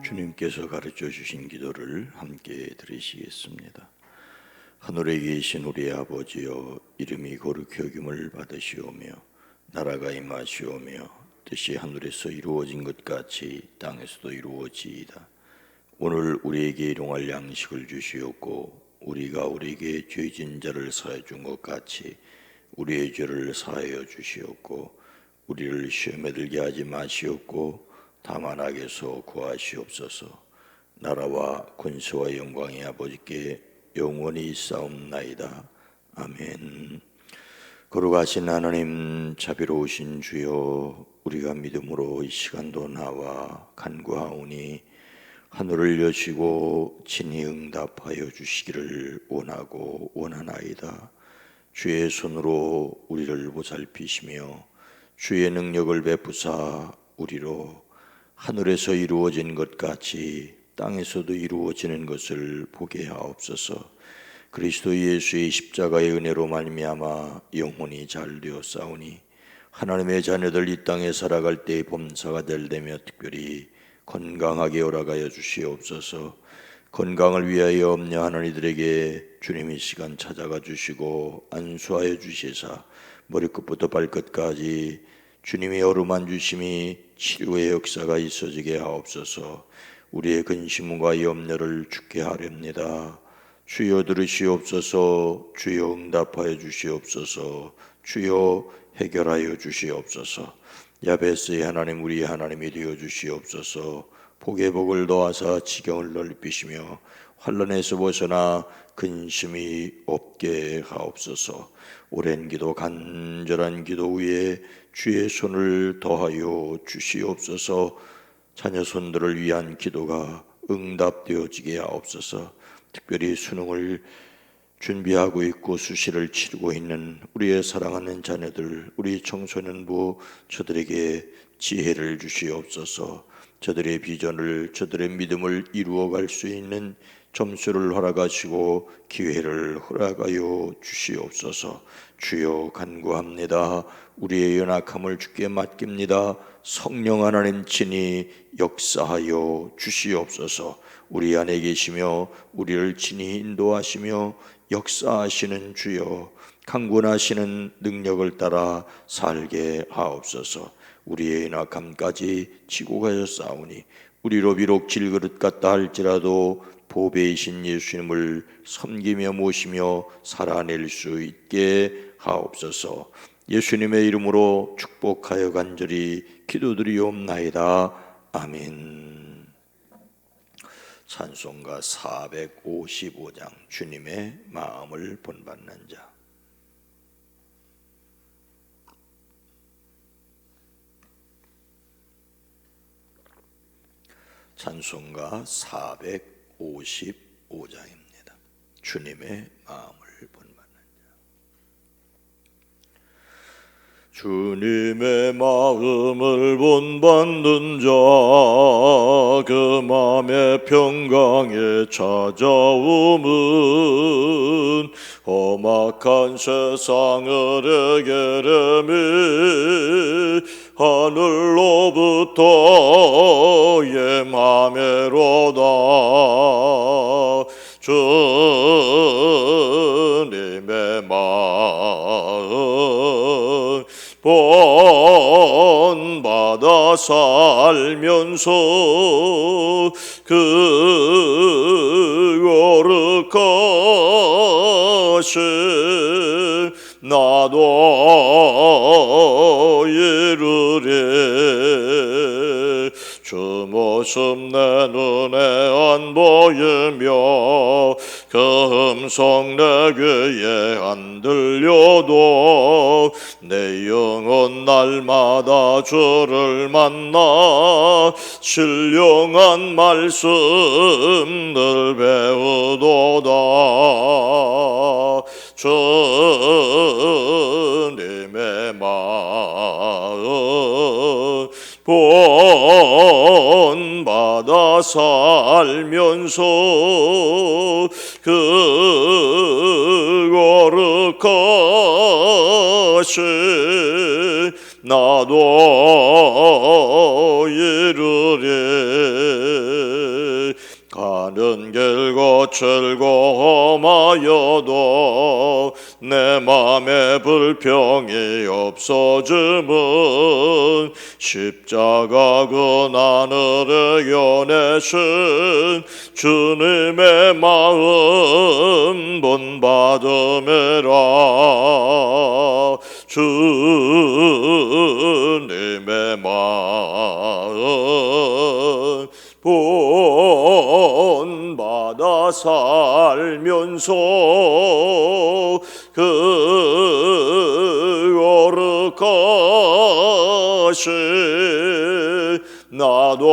주님께서 가르쳐 주신 기도를 함께 들으시겠습니다. 하늘에 계신 우리 아버지여, 이름이 거룩히 여김을 받으시오며 나라가 임하시오며 뜻이 하늘에서 이루어진 것 같이 땅에서도 이루어지이다. 오늘 우리에게 일용할 양식을 주시옵고 우리가 우리에게 죄진 자를 사하여 준 것 같이 우리의 죄를 사하여 주시옵고 우리를 시험에 들게 하지 마시옵고 다만 악에서 구하시옵소서. 나라와 권세와 영광이 아버지께 영원히 있사옵나이다. 아멘. 거룩하신 하나님, 자비로우신 주여, 우리가 믿음으로 이 시간도 나와 간구하오니 하늘을 여시고 친히 응답하여 주시기를 원하고 원하나이다. 주의 손으로 우리를 보살피시며 주의 능력을 베푸사 우리로 하늘에서 이루어진 것 같이 땅에서도 이루어지는 것을 보게 하옵소서. 그리스도 예수의 십자가의 은혜로 말미암아 영혼이 잘 되었사오니 하나님의 자녀들 이 땅에 살아갈 때의 범사가 될 때며 특별히 건강하게 허락하여 주시옵소서. 건강을 위하여 염려하는 이들에게 주님 이 시간 찾아가 주시고 안수하여 주시사 머리끝부터 발끝까지 주님의 어루만 주심이 치료의 역사가 있어지게 하옵소서. 우리의 근심과 염려를 주게 하렵니다. 주여 들으시옵소서. 주여 응답하여 주시옵소서. 주여 해결하여 주시옵소서. 야베스의 하나님, 우리 하나님이 되어 주시옵소서. 복의 복을 더하사 지경을 넓히시며 환난에서 벗어나 근심이 없게 하옵소서. 오랜 기도, 간절한 기도 위에 주의 손을 더하여 주시옵소서. 자녀 손들을 위한 기도가 응답되어지게 하옵소서. 특별히 수능을 준비하고 있고 수시를 치르고 있는 우리의 사랑하는 자녀들, 우리 청소년부, 저들에게 지혜를 주시옵소서. 저들의 비전을, 저들의 믿음을 이루어갈 수 있는 점수를 허락하시고 기회를 허락하여 주시옵소서. 주여 간구합니다. 우리의 연약함을 주께 맡깁니다. 성령 하나님 친히 역사하여 주시옵소서. 우리 안에 계시며 우리를 친히 인도하시며 역사하시는 주여, 강권하시는 능력을 따라 살게 하옵소서. 우리의 연약함까지 지고 가셨사오니 우리로 비록 질그릇 같다 할지라도 보배이신 예수님을 섬기며 모시며 살아낼 수 있게 하옵소서. 예수님의 이름으로 축복하여 간절히 기도드리옵나이다. 아멘. 찬송가 455장, 주님의 마음을 본받는 자. 찬송가 455장입니다. 주님의 마음을 본받는 자. 주님의 마음을 본받는 자, 그 마음의 평강에 찾아옴은 험악한 세상을 해결함이 하늘로부터 예맘에로다. 주님의 마음 본받아 살면서 그 거룩하신 나도 이르리. 주 모습 내 눈에 안 보이며 그 음성 내 귀에 안 들려도 내 영혼 날마다 주를 만나 신령한 말씀을 배우도다. 주님의 마음 본받아 살면서 그 거룩하신 나도 이르리. 많은 길 거칠고 험하여도 내 맘에 불평이 없어짐은 십자가 그 하늘에 연애신 주님의 마음 본받음이라. 주님의 마음 본받아 살면서 그 거룩하신 나도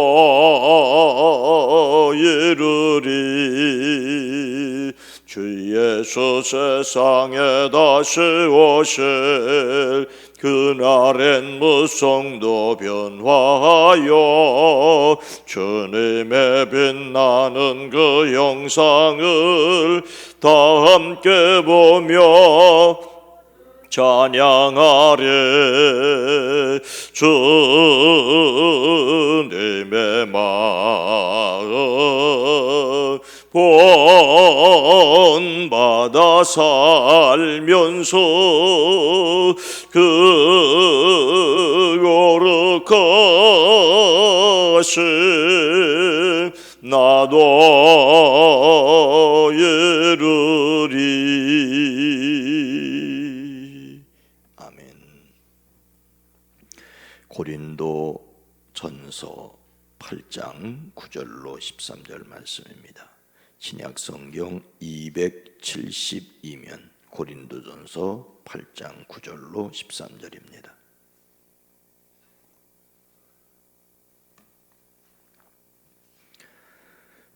이르리. 주 예수 세상에 다시 오실 그날엔 무성도 변화하여 주님의 빛나는 그 영상을 다 함께 보며 찬양하리. 주님의 마음 본받아 살면서 그 거룩하신 나도 이르리. 아멘. 고린도 전서 8장 9절로 13절 말씀입니다. 신약성경 272면 고린도전서 8장 9절로 13절입니다.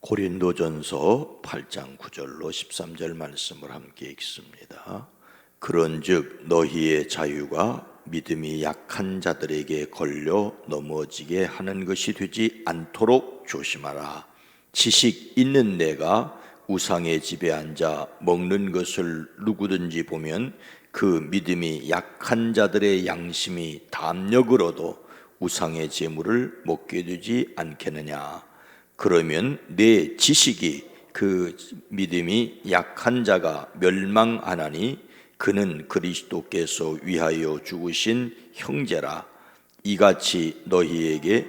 고린도전서 8장 9절로 13절 말씀을 함께 읽습니다. 그런즉 너희의 자유가 믿음이 약한 자들에게 걸려 넘어지게 하는 것이 되지 않도록 조심하라. 지식 있는 내가 우상의 집에 앉아 먹는 것을 누구든지 보면 그 믿음이 약한 자들의 양심이 담력으로도 우상의 제물을 먹게 되지 않겠느냐. 그러면 내 지식이 그 믿음이 약한 자가 멸망하나니 그는 그리스도께서 위하여 죽으신 형제라. 이같이 너희에게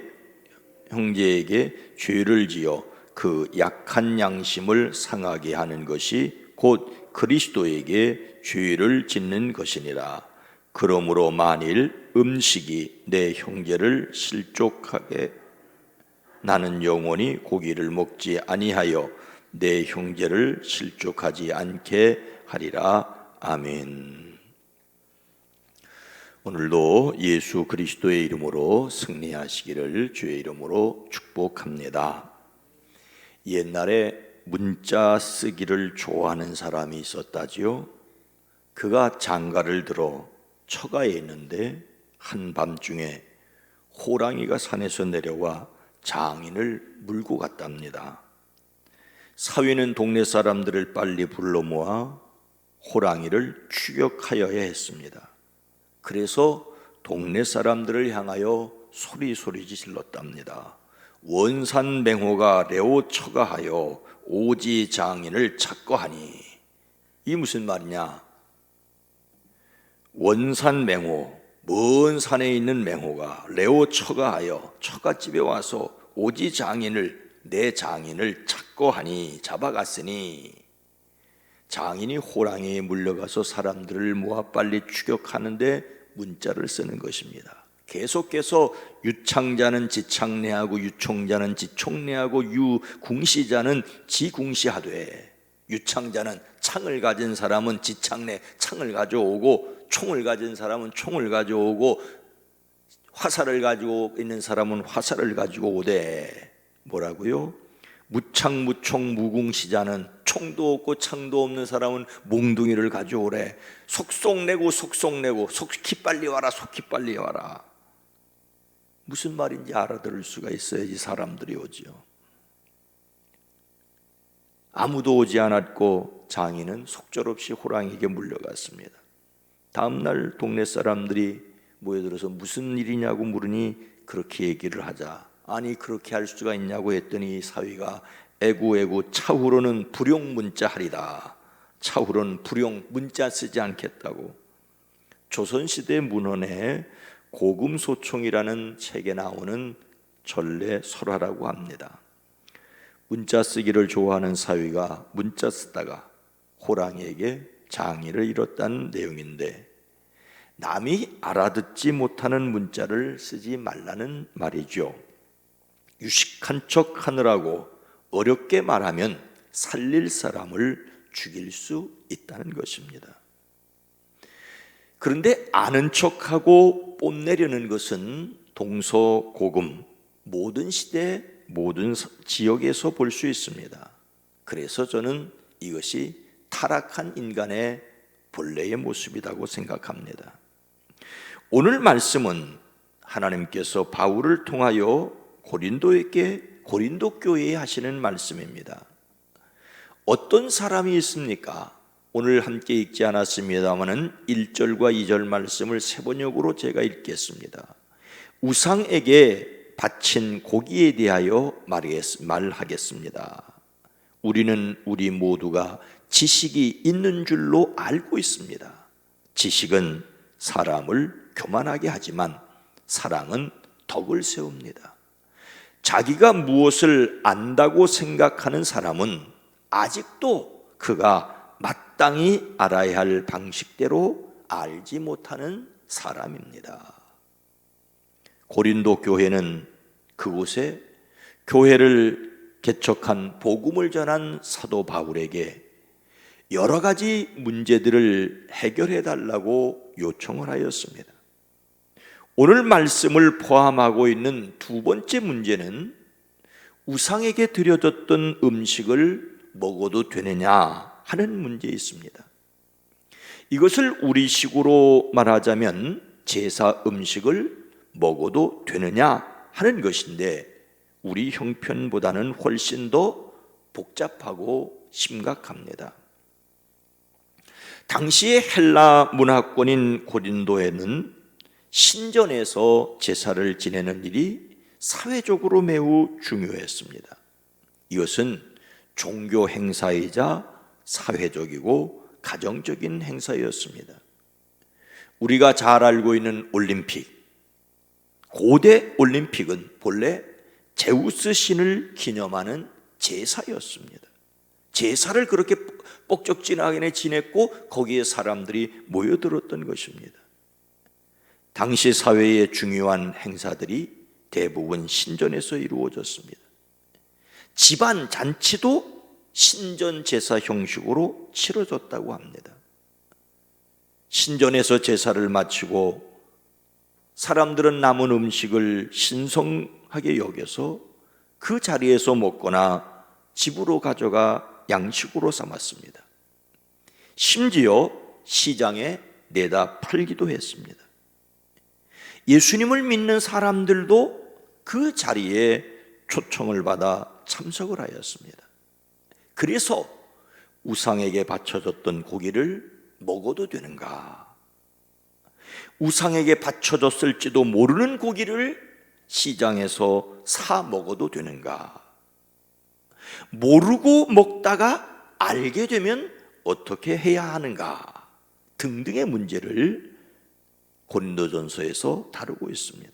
형제에게 죄를 지어 그 약한 양심을 상하게 하는 것이 곧 그리스도에게 죄를 짓는 것이니라. 그러므로 만일 음식이 내 형제를 실족하게 나는 영원히 고기를 먹지 아니하여 내 형제를 실족하지 않게 하리라. 아멘. 오늘도 예수 그리스도의 이름으로 승리하시기를 주의 이름으로 축복합니다. 옛날에 문자 쓰기를 좋아하는 사람이 있었다지요. 그가 장가를 들어 처가에 있는데 한밤중에 호랑이가 산에서 내려와 장인을 물고 갔답니다. 사위는 동네 사람들을 빨리 불러 모아 호랑이를 추격하여야 했습니다. 그래서 동네 사람들을 향하여 소리 질렀답니다. 원산맹호가 레오 처가하여 오지 장인을 찾고 하니. 이 무슨 말이냐? 원산맹호, 먼 산에 있는 맹호가 레오 처가하여 처갓집에 와서 오지 장인을, 내 장인을 찾고 하니, 잡아갔으니. 장인이 호랑이에 물려가서 사람들을 모아 빨리 추격하는데 문자를 쓰는 것입니다. 계속해서 유창자는 지창내하고 유총자는 지총내하고 유궁시자는 지궁시하되, 유창자는 창을 가진 사람은 지창내 창을 가져오고, 총을 가진 사람은 총을 가져오고, 화살을 가지고 있는 사람은 화살을 가지고 오되. 뭐라고요? 무창 무총 무궁시자는 총도 없고 창도 없는 사람은 몽둥이를 가져오래. 속속내고 속히 빨리 와라, 속히 빨리 와라. 무슨 말인지 알아들을 수가 있어야지 사람들이 오지요. 아무도 오지 않았고 장인은 속절없이 호랑이에게 물려갔습니다. 다음날 동네 사람들이 모여들어서 무슨 일이냐고 물으니 그렇게 얘기를 하자. 아니 그렇게 할 수가 있냐고 했더니 사위가 애구애구 차후로는 불용 문자 하리다. 차후로는 불용 문자 쓰지 않겠다고. 조선시대 문헌에 고금소총이라는 책에 나오는 전래 설화라고 합니다. 문자 쓰기를 좋아하는 사위가 문자 쓰다가 호랑이에게 장애를 잃었다는 내용인데, 남이 알아듣지 못하는 문자를 쓰지 말라는 말이죠. 유식한 척 하느라고 어렵게 말하면 살릴 사람을 죽일 수 있다는 것입니다. 그런데 아는 척하고 뽐내려는 것은 동서고금 모든 시대 모든 지역에서 볼 수 있습니다. 그래서 저는 이것이 타락한 인간의 본래의 모습이라고 생각합니다. 오늘 말씀은 하나님께서 바울을 통하여 고린도 교회에 하시는 말씀입니다. 어떤 사람이 있습니까? 오늘 함께 읽지 않았습니다마는 1절과 2절 말씀을 세 번역으로 제가 읽겠습니다. 우상에게 바친 고기에 대하여 말하겠습니다. 우리는 우리 모두가 지식이 있는 줄로 알고 있습니다. 지식은 사람을 교만하게 하지만 사랑은 덕을 세웁니다. 자기가 무엇을 안다고 생각하는 사람은 아직도 그가 마땅히 알아야 할 방식대로 알지 못하는 사람입니다. 고린도 교회는 그곳에 교회를 개척한 복음을 전한 사도 바울에게 여러 가지 문제들을 해결해 달라고 요청을 하였습니다. 오늘 말씀을 포함하고 있는 두 번째 문제는 우상에게 드려졌던 음식을 먹어도 되느냐 하는 문제 있습니다. 이것을 우리식으로 말하자면 제사 음식을 먹어도 되느냐 하는 것인데, 우리 형편보다는 훨씬 더 복잡하고 심각합니다. 당시의 헬라 문화권인 고린도에는 신전에서 제사를 지내는 일이 사회적으로 매우 중요했습니다. 이것은 종교 행사이자 사회적이고 가정적인 행사였습니다. 우리가 잘 알고 있는 올림픽, 고대 올림픽은 본래 제우스 신을 기념하는 제사였습니다. 제사를 그렇게 뻑적지근하게 지냈고 거기에 사람들이 모여들었던 것입니다. 당시 사회의 중요한 행사들이 대부분 신전에서 이루어졌습니다. 집안 잔치도 신전 제사 형식으로 치러졌다고 합니다. 신전에서 제사를 마치고 사람들은 남은 음식을 신성하게 여겨서 그 자리에서 먹거나 집으로 가져가 양식으로 삼았습니다. 심지어 시장에 내다 팔기도 했습니다. 예수님을 믿는 사람들도 그 자리에 초청을 받아 참석을 하였습니다. 그래서 우상에게 바쳐졌던 고기를 먹어도 되는가? 우상에게 바쳐졌을지도 모르는 고기를 시장에서 사 먹어도 되는가? 모르고 먹다가 알게 되면 어떻게 해야 하는가? 등등의 문제를 고린도전서에서 다루고 있습니다.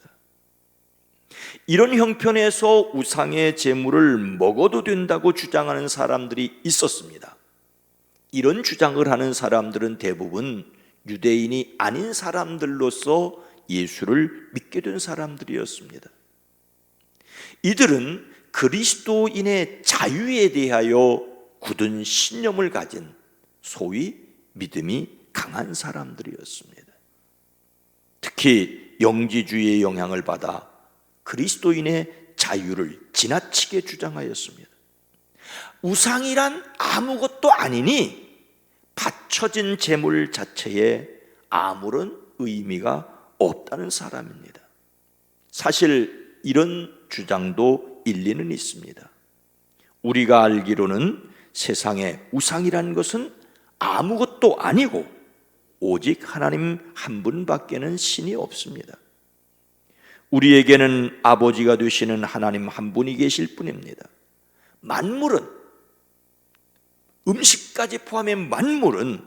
이런 형편에서 우상의 제물을 먹어도 된다고 주장하는 사람들이 있었습니다. 이런 주장을 하는 사람들은 대부분 유대인이 아닌 사람들로서 예수를 믿게 된 사람들이었습니다. 이들은 그리스도인의 자유에 대하여 굳은 신념을 가진 소위 믿음이 강한 사람들이었습니다. 특히 영지주의의 영향을 받아 그리스도인의 자유를 지나치게 주장하였습니다. 우상이란 아무것도 아니니 바쳐진 제물 자체에 아무런 의미가 없다는 사람입니다. 사실 이런 주장도 일리는 있습니다. 우리가 알기로는 세상에 우상이라는 것은 아무것도 아니고 오직 하나님 한 분밖에는 신이 없습니다. 우리에게는 아버지가 되시는 하나님 한 분이 계실 뿐입니다. 만물은, 음식까지 포함해 만물은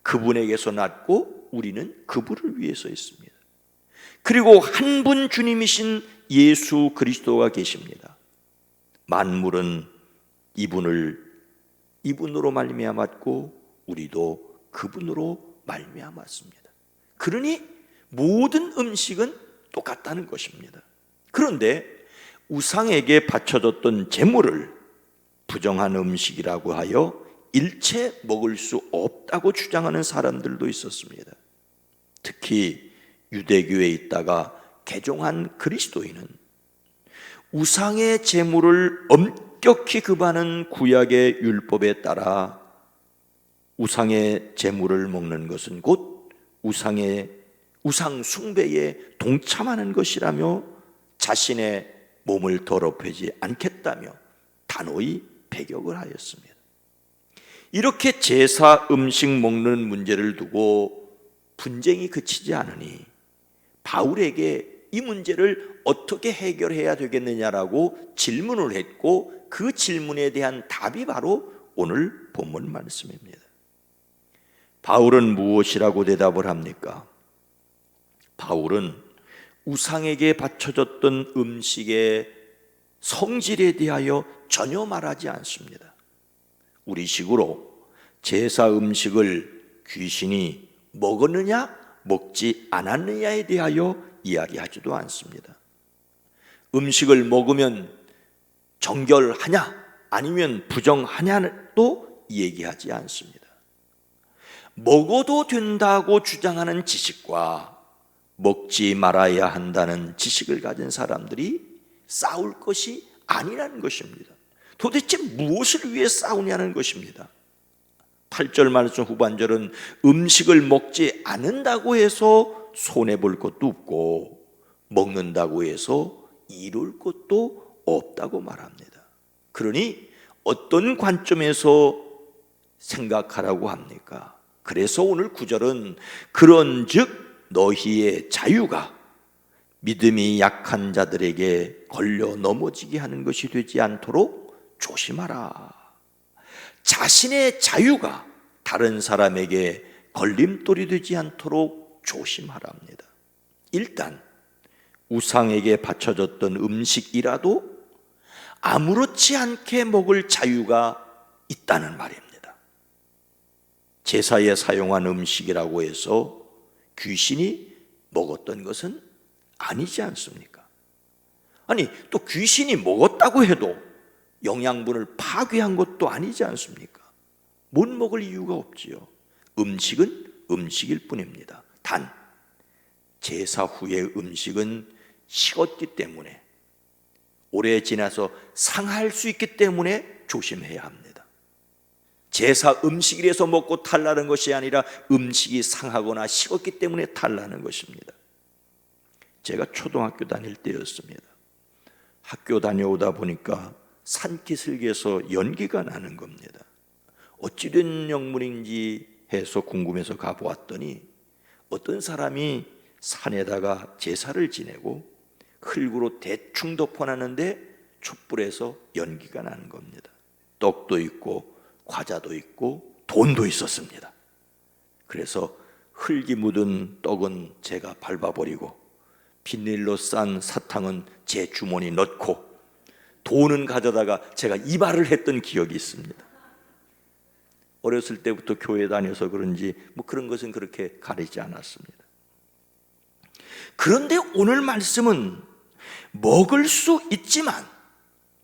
그분에게서 났고 우리는 그분을 위해서 있습니다. 그리고 한 분 주님이신 예수 그리스도가 계십니다. 만물은 이분으로 말미암았고 우리도 그분으로 말미암았습니다. 그러니 모든 음식은 똑같다는 것입니다. 그런데 우상에게 바쳐졌던 제물을 부정한 음식이라고 하여 일체 먹을 수 없다고 주장하는 사람들도 있었습니다. 특히 유대교에 있다가 개종한 그리스도인은 우상의 제물을 엄격히 금하는 구약의 율법에 따라 우상의 제물을 먹는 것은 곧 우상 숭배에 동참하는 것이라며 자신의 몸을 더럽히지 않겠다며 단호히 배격을 하였습니다. 이렇게 제사 음식 먹는 문제를 두고 분쟁이 그치지 않으니 바울에게 이 문제를 어떻게 해결해야 되겠느냐라고 질문을 했고 그 질문에 대한 답이 바로 오늘 본문 말씀입니다. 바울은 무엇이라고 대답을 합니까? 바울은 우상에게 바쳐졌던 음식의 성질에 대하여 전혀 말하지 않습니다. 우리식으로 제사 음식을 귀신이 먹었느냐 먹지 않았느냐에 대하여 이야기하지도 않습니다. 음식을 먹으면 정결하냐 아니면 부정하냐도 얘기하지 않습니다. 먹어도 된다고 주장하는 지식과 먹지 말아야 한다는 지식을 가진 사람들이 싸울 것이 아니라는 것입니다. 도대체 무엇을 위해 싸우냐는 것입니다. 8절 말씀 후반절은 음식을 먹지 않는다고 해서 손해볼 것도 없고 먹는다고 해서 이룰 것도 없다고 말합니다. 그러니 어떤 관점에서 생각하라고 합니까? 그래서 오늘 9절은 그런즉 너희의 자유가 믿음이 약한 자들에게 걸려 넘어지게 하는 것이 되지 않도록 조심하라. 자신의 자유가 다른 사람에게 걸림돌이 되지 않도록 조심하랍니다. 일단 우상에게 바쳐졌던 음식이라도 아무렇지 않게 먹을 자유가 있다는 말입니다. 제사에 사용한 음식이라고 해서 귀신이 먹었던 것은 아니지 않습니까? 아니 또 귀신이 먹었다고 해도 영양분을 파괴한 것도 아니지 않습니까? 못 먹을 이유가 없지요. 음식은 음식일 뿐입니다. 단 제사 후의 음식은 식었기 때문에 오래 지나서 상할 수 있기 때문에 조심해야 합니다. 제사 음식이라서 먹고 탈나는 것이 아니라 음식이 상하거나 식었기 때문에 탈나는 것입니다. 제가 초등학교 다닐 때였습니다. 학교 다녀오다 보니까 산기슭에서 연기가 나는 겁니다. 어찌된 영문인지 해서 궁금해서 가보았더니 어떤 사람이 산에다가 제사를 지내고 흙으로 대충 덮어놨는데 촛불에서 연기가 나는 겁니다. 떡도 있고 과자도 있고 돈도 있었습니다. 그래서 흙이 묻은 떡은 제가 밟아버리고 비닐로 싼 사탕은 제 주머니 넣고 돈은 가져다가 제가 이발을 했던 기억이 있습니다. 어렸을 때부터 교회 다녀서 그런지 그런 것은 그렇게 가리지 않았습니다. 그런데 오늘 말씀은 먹을 수 있지만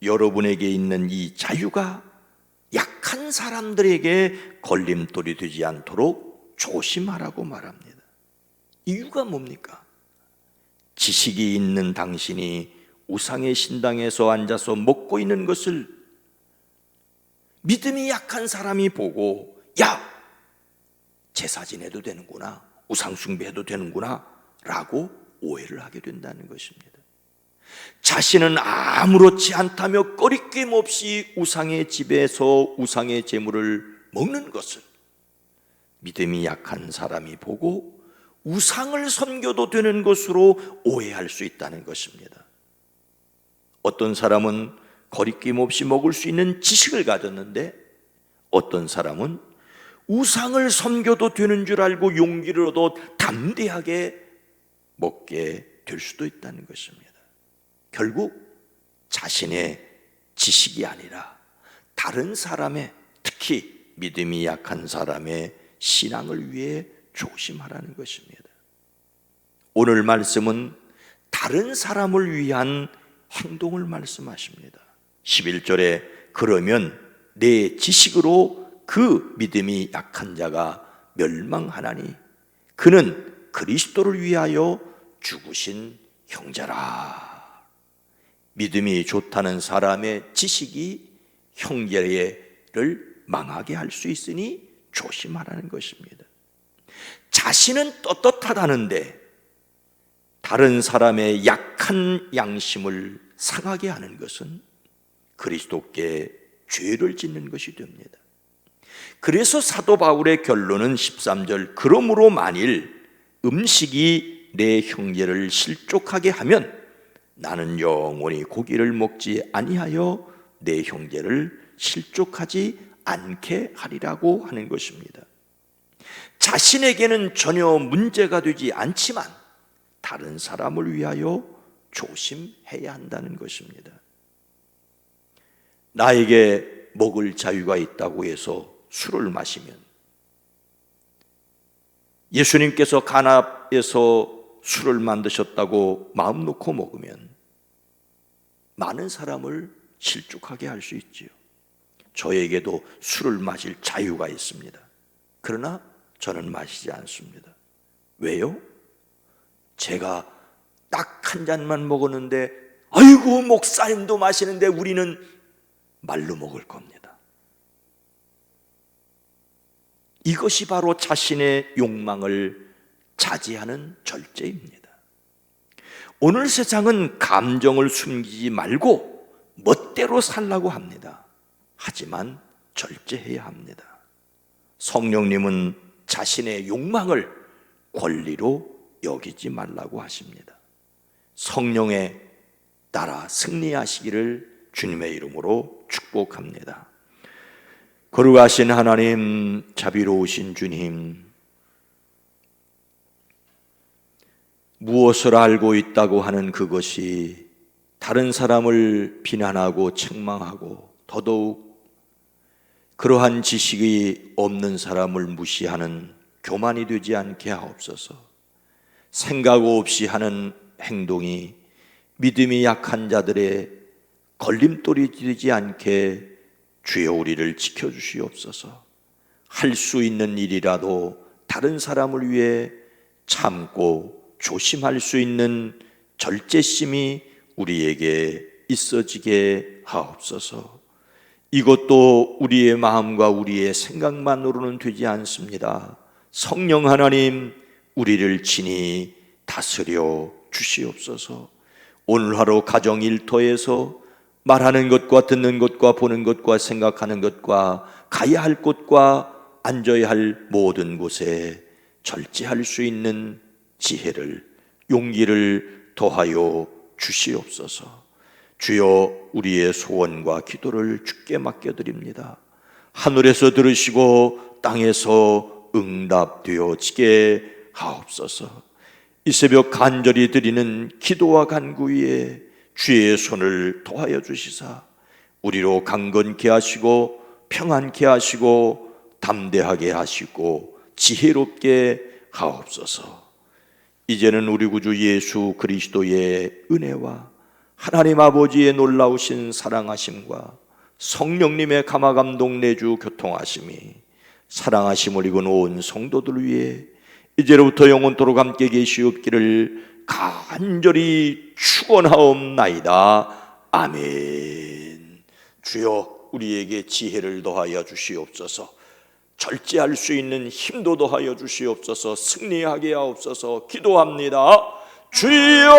여러분에게 있는 이 자유가 약한 사람들에게 걸림돌이 되지 않도록 조심하라고 말합니다. 이유가 뭡니까? 지식이 있는 당신이 우상의 신당에서 앉아서 먹고 있는 것을 믿음이 약한 사람이 보고 야! 제사 지내도 되는구나, 우상 숭배해도 되는구나 라고 오해를 하게 된다는 것입니다. 자신은 아무렇지 않다며 꺼리낌 없이 우상의 집에서 우상의 제물을 먹는 것을 믿음이 약한 사람이 보고 우상을 섬겨도 되는 것으로 오해할 수 있다는 것입니다. 어떤 사람은 거리낌 없이 먹을 수 있는 지식을 가졌는데, 어떤 사람은 우상을 섬겨도 되는 줄 알고 용기를 얻어 담대하게 먹게 될 수도 있다는 것입니다. 결국 자신의 지식이 아니라 다른 사람의, 특히 믿음이 약한 사람의 신앙을 위해 조심하라는 것입니다. 오늘 말씀은 다른 사람을 위한 행동을 말씀하십니다. 11절에 그러면 내 지식으로 그 믿음이 약한 자가 멸망하나니 그는 그리스도를 위하여 죽으신 형제라. 믿음이 좋다는 사람의 지식이 형제를 망하게 할 수 있으니 조심하라는 것입니다. 자신은 떳떳하다는데 다른 사람의 약한 양심을 상하게 하는 것은 그리스도께 죄를 짓는 것이 됩니다. 그래서 사도 바울의 결론은 13절, 그러므로 만일 음식이 내 형제를 실족하게 하면 나는 영원히 고기를 먹지 아니하여 내 형제를 실족하지 않게 하리라고 하는 것입니다. 자신에게는 전혀 문제가 되지 않지만 다른 사람을 위하여 조심해야 한다는 것입니다. 나에게 먹을 자유가 있다고 해서 술을 마시면, 예수님께서 간합에서 술을 만드셨다고 마음 놓고 먹으면 많은 사람을 실족하게 할 수 있지요. 저에게도 술을 마실 자유가 있습니다. 그러나 저는 마시지 않습니다. 왜요? 제가 딱 한 잔만 먹었는데, 아이고 목사님도 마시는데 우리는 말로 먹을 겁니다. 이것이 바로 자신의 욕망을 자제하는 절제입니다. 오늘 세상은 감정을 숨기지 말고 멋대로 살라고 합니다. 하지만 절제해야 합니다. 성령님은 자신의 욕망을 권리로 여기지 말라고 하십니다. 성령에 따라 승리하시기를 주님의 이름으로 축복합니다. 거룩하신 하나님, 자비로우신 주님, 무엇을 알고 있다고 하는 그것이 다른 사람을 비난하고 책망하고 더더욱 그러한 지식이 없는 사람을 무시하는 교만이 되지 않게 하옵소서. 생각 없이 하는 행동이 믿음이 약한 자들의 걸림돌이 되지 않게 주여 우리를 지켜주시옵소서. 할 수 있는 일이라도 다른 사람을 위해 참고 조심할 수 있는 절제심이 우리에게 있어지게 하옵소서. 이것도 우리의 마음과 우리의 생각만으로는 되지 않습니다. 성령 하나님, 우리를 친히 다스려 주시옵소서. 오늘 하루 가정 일터에서 말하는 것과 듣는 것과 보는 것과 생각하는 것과 가야 할 곳과 앉아야 할 모든 곳에 절제할 수 있는 지혜를, 용기를 더하여 주시옵소서. 주여, 우리의 소원과 기도를 주께 맡겨드립니다. 하늘에서 들으시고 땅에서 응답되어지게 하옵소서. 이 새벽 간절히 드리는 기도와 간구 위에 주의 손을 더하여 주시사 우리로 강건케 하시고 평안케 하시고 담대하게 하시고 지혜롭게 하옵소서. 이제는 우리 구주 예수 그리스도의 은혜와 하나님 아버지의 놀라우신 사랑하심과 성령님의 감화감동 내주 교통하심이 사랑하심을 입은 온 성도들 위해 이제로부터 영원토록 함께 계시옵기를 간절히 축원하옵나이다. 아멘. 주여, 우리에게 지혜를 더하여 주시옵소서. 절제할 수 있는 힘도 더하여 주시옵소서. 승리하게 하옵소서. 기도합니다. 주여,